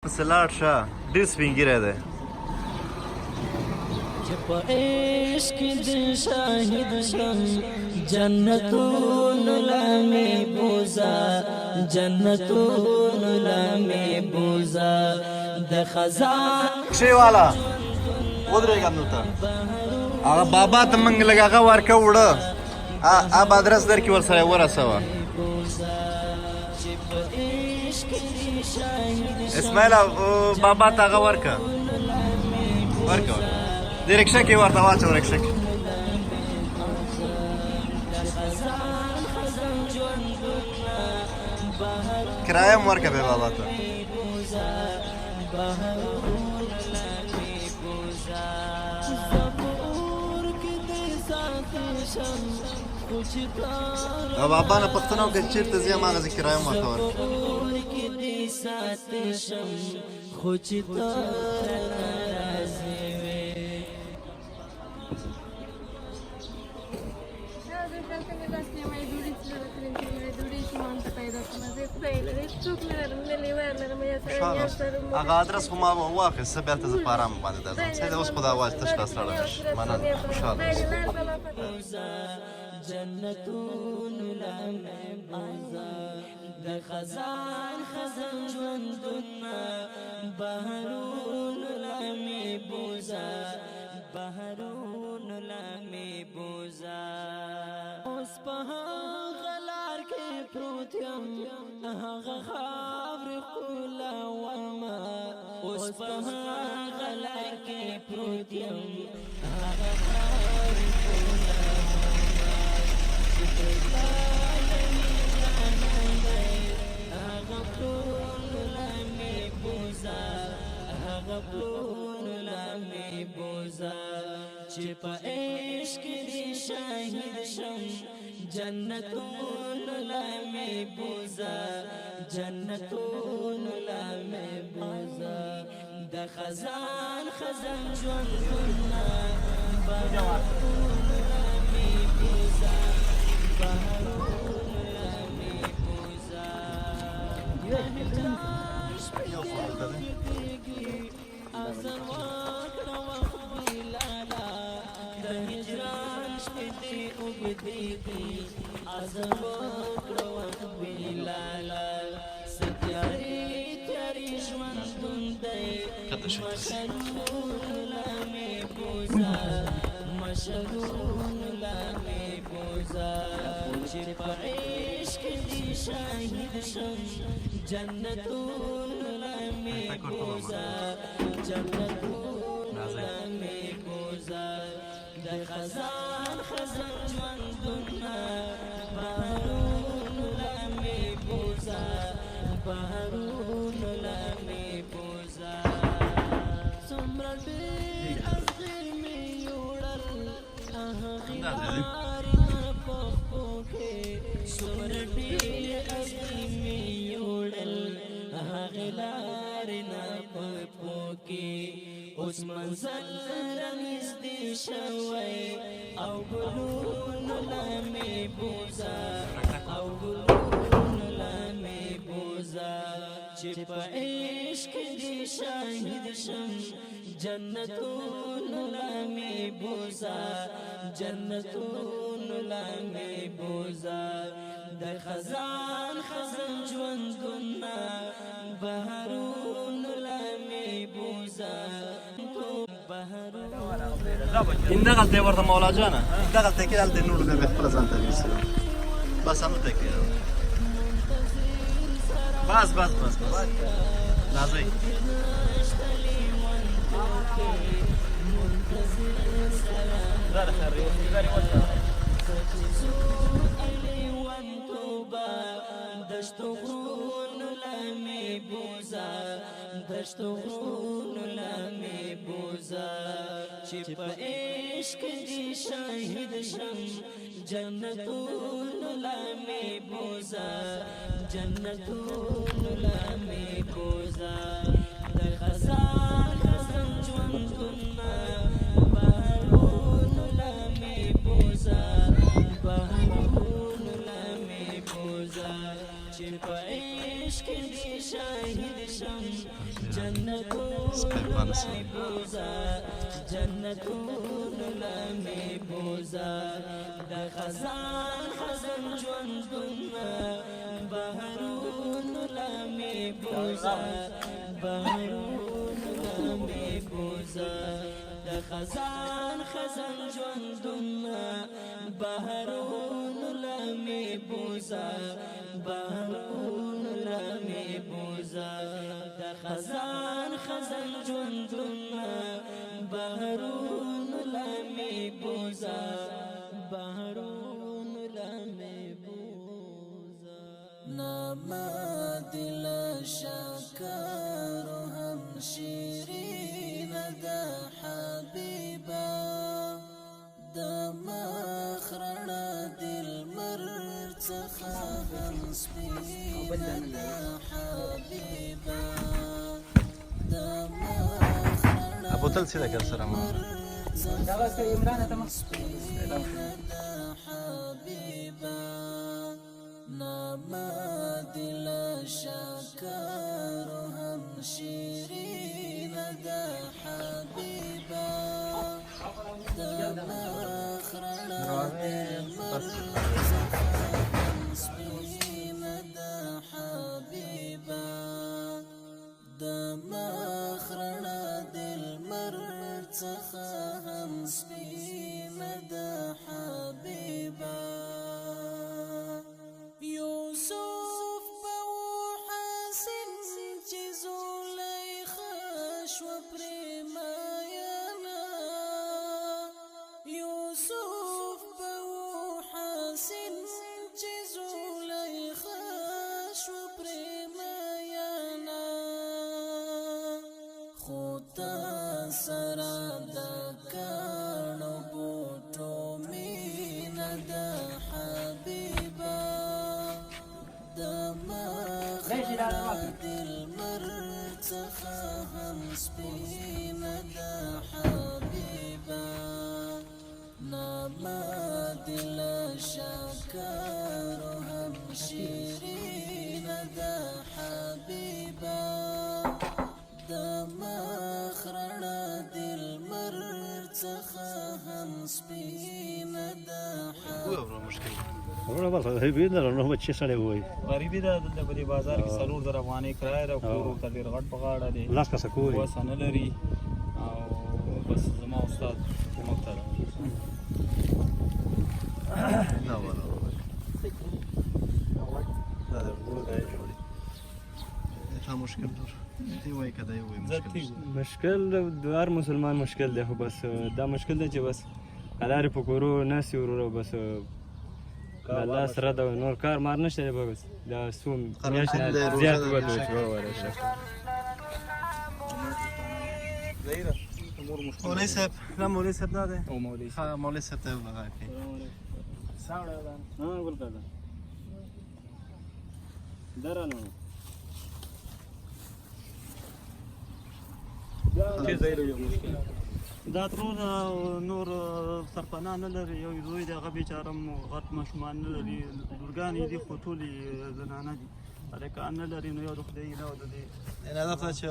سلاړ شه ډېر سپین ږیری دی چې په عشق کې د شاهد شم جنتونو لامې بوزا جنتونو لامې بوزا د خزان کښې والا ودرېږه دلته هغه بابا ته موږ لږ هغه ورکه وړه اب ادرس درکړي ورسره ورسوه اسماعیل بابا ته هغه ورکه د رکشه کې ورته واچوه رکشه کې کرایه هم ورکه بې بابا ته او بابا نه پوښتنه وکړه چېرته ځې هماغسې کرایه هم ورته ورکړه خو چې ته ناراضي وې هغه ادرس خو ما واخیست زه بیا هلته زه په ارامه باندې درځم سیده اوس خو دا اواز تش لاس لاړه نه شي مننه خوشحاله جنتونو لامې بوزا د خزان خزان ژوندونه بهارونو لامې بوزا بهارونو لامې بوزا اوس په هغه لار کې پروت یم هغه خاورې ښکلومه اوس په هغه لار کې پروت یم هغه خاورې چې په عشق کې شاهد شم جنتونو لامې بوزا جنتونو لامې بوزا د خزان خزان ژوندونه بهارونو لامې بوزا بهارونو لامې بوزا ازر وکړه وخت بلالا د هجران شپې دې اوږدې دي ازر وکړه وخت بلالا ستیارې تیارې ژوندون دی مشرون لامې بوزا مشرون لامې بوزا چې په عشق دې شاهد شم جنتون لامې بوزا جنتون لامې بوزا د خزان خزان ژوندونه بهارونو لامې بوزا بهارونو لامې بوزا څومره ډېر ازغر مې یوړل هغې لارې نه په پښو کې څومره ډېر ازغر مې یوړل هغې لارې نه په پښو کې اوس منزل رانږدې شوی او ګلونو لامې بوزا او ګلونو لامې بوزا چې په عشق دې شاهد شم جنتونو لامې بوزا جنتونو لامې بوزا د خزان خزان ژوندونه بهارونو لامې بوزا همدغلته ورته مولا جانه همدغلته کې هلته نور بیا خپله ځان ته نیسي بس همدلته کې بس بس بس بس راځئ دشتو غرونو لامې بوزا دشتو غرونو لامې بوزا چې په عشق دې شاهد شم جنتونو لامې بوزا جنتونو لامې بوزا د خزان خزان ژوندونه بهارونو لامې بوزا بهارونو لامې بوزا چې په عشق دې شاهد شم سپی پانس جنتون لمی بوزا د خزان خزان ژوندونه بهرون لمی بوزا بهرون لمی بوزا د خزان خزان ژوندونه بهرون لمی بوزا بهرون لمی بوزا د خزان خزان ژوندونه بهرون لمی بوزا بهرون لمی بوزا نما دل شکر هم شیرین د حبیبا د مخرن دل مرڅخه هم سپین د حبیبا د بوتل سیده کر سره ما حبیبا نما دل شکر هم شیرین د حبیبا د مخرن سپین د حبیبا د مخرن دل مرڅخه هم سپین د حبیبا یوسف په حسن چې زلیخا شو پرېماینا یوسف په حسن چې زلیخا شو پرېماینا خدا سره د کانو بوټو مینا د حبیبا د مخرن دل مرڅخه هم سپین د حبیبا نما دل شکر هم شیرین د حبیبا د مخرن دل مرڅخه هم سپین د وګوره مشکل ورونه بل غریبي نه نو بچی سره وای غریبي ده دلته په دې بازار کې 4000 افغانۍ کرایه ده کور ورته ډېر غټ په غاړه دی لاس کسه کوی بس نه لري او بس زما استاد کومک ته نه ولا دا د ورو ځای جوړي دا مشکل دور دی وای کده وای مشکل مشکل د هر مسلمان مشکل دی خو بس دا مشکل دی چې بس هلارې په کورو ناستې ورو بس الله سره د نور کار مار نشته دی بس دا څو میاشتې نه زیات وکړو چې ووایو مولوی صاحب نه مولوی صاحب دا دی او مولوی ها مولوی صاحب ته وغه کوي ساوړه ده ها ګل کړه درانه چې زیرو یو مشکل دا ترونه نور سرپناه نه لري یو زوی دی هغه بیچاره غټ ماشومان نه لري لورګانې دي خو ټولې زنانه دي هلکان نه لري نو یو د خدای ایله د دې نه دا چې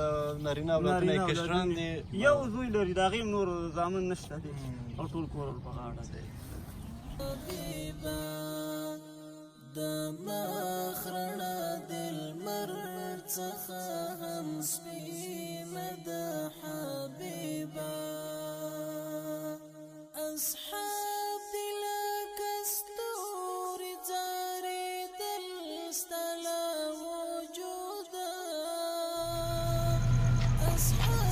نارینه اولادونه یې کشران دي یو زوی لري د هغې نور زامن نشته دي او ټول کور په غاړه دی حبیبا د مخرن دل مرڅخه هم سپین د حبیبا اصحاب دل کستور جاری دل استلا وجودا اصحاب